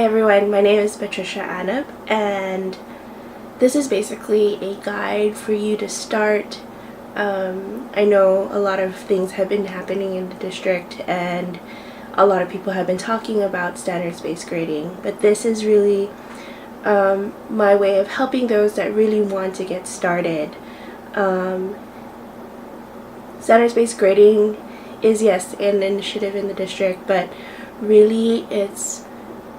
everyone, my name is Patricia Anab, and this is basically a guide for you to start. I know a lot of things have been happening in the district and a lot of people have been talking about standards-based grading, but this is really my way of helping those that really want to get started. Standards-based grading is, yes, an initiative in the district, but really it's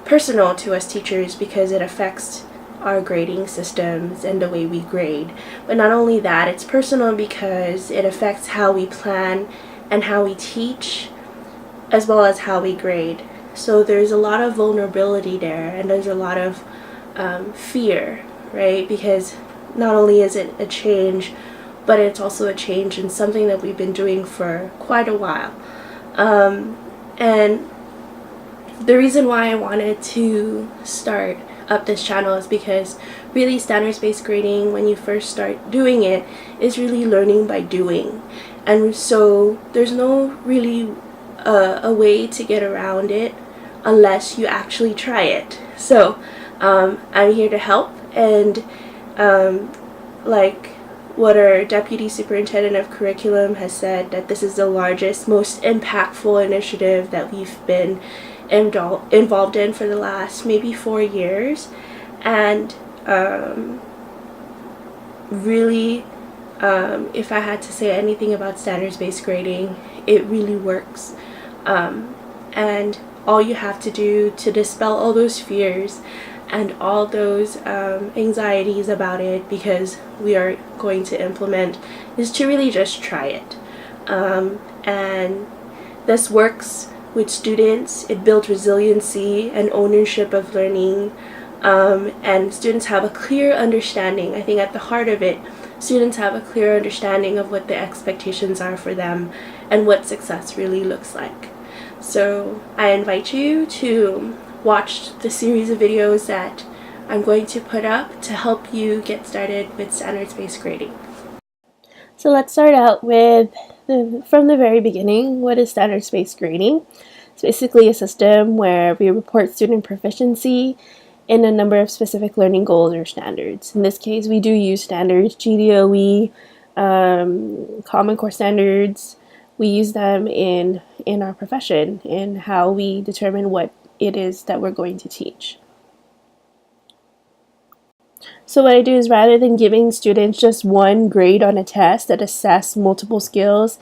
personal to us teachers because it affects our grading systems and the way we grade. But not only that, it's personal because it affects how we plan and how we teach, as well as how we grade. So there's a lot of vulnerability there, and there's a lot of fear, right? Because not only is it a change, but it's also a change in something that we've been doing for quite a while. And the reason why I wanted to start up this channel is because really standards-based grading, when you first start doing it, is really learning by doing. And so there's no really a way to get around it unless you actually try it. So I'm here to help, and like what our Deputy Superintendent of Curriculum has said, that this is the largest, most impactful initiative that we've been involved in for the last maybe 4 years. And really, if I had to say anything about standards-based grading, it really works. And all you have to do to dispel all those fears and all those anxieties about it, because we are going to implement, is to really just try it. And this works with students. It builds resiliency and ownership of learning, and students have a clear understanding. I think at the heart of it, students have a clear understanding of what the expectations are for them and what success really looks like. So I invite you to watch the series of videos that I'm going to put up to help you get started with standards-based grading. So let's start out with from the very beginning. What is standards-based grading? It's basically a system where we report student proficiency in a number of specific learning goals or standards. In this case, we do use standards, GDOE, Common Core standards. We use them in our profession, in how we determine what it is that we're going to teach. So what I do is, rather than giving students just one grade on a test that assess multiple skills,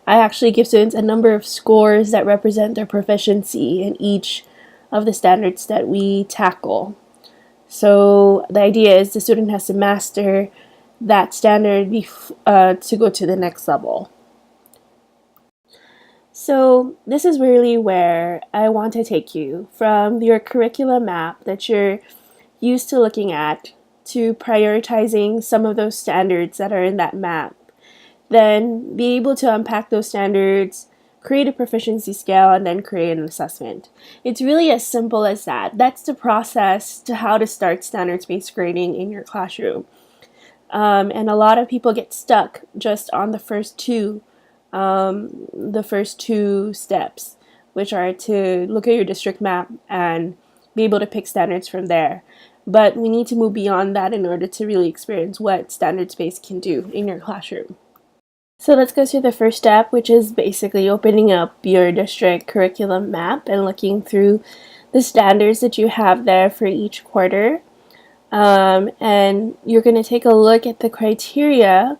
I actually give students a number of scores that represent their proficiency in each of the standards that we tackle. So the idea is the student has to master that standard to go to the next level. So this is really where I want to take you from your curriculum map that you're used to looking at, to prioritizing some of those standards that are in that map. Then be able to unpack those standards, create a proficiency scale, and then create an assessment. It's really as simple as that. That's the process to how to start standards-based grading in your classroom. And a lot of people get stuck just on the first two steps, which are to look at your district map and be able to pick standards from there. But we need to move beyond that in order to really experience what standards-based can do in your classroom. So let's go through the first step, which is basically opening up your district curriculum map and looking through the standards that you have there for each quarter. And you're going to take a look at the criteria.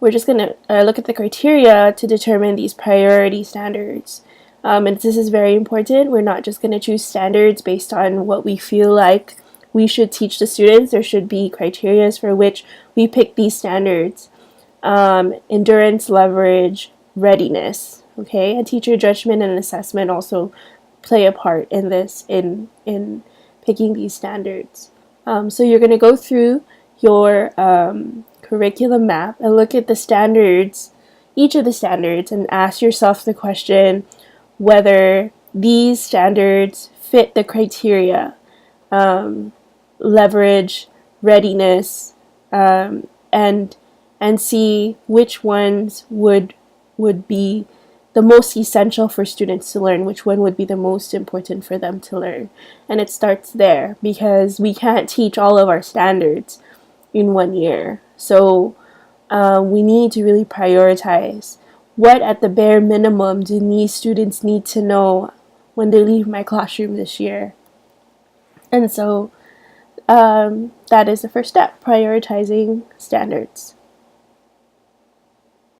We're just going to look at the criteria to determine these priority standards. And this is very important. We're not just going to choose standards based on what we feel like we should teach the students. There should be criteria for which we pick these standards. Endurance, leverage, readiness. Okay, a teacher judgment and assessment also play a part in this, in picking these standards. So you're going to go through your curriculum map and look at the standards, each of the standards, and ask yourself the question whether these standards fit the criteria. Leverage, readiness, and see which ones would be the most essential for students to learn, which one would be the most important for them to learn. And it starts there, because we can't teach all of our standards in 1 year. So we need to really prioritize what at the bare minimum do these students need to know when they leave my classroom this year. And so that is the first step, prioritizing standards.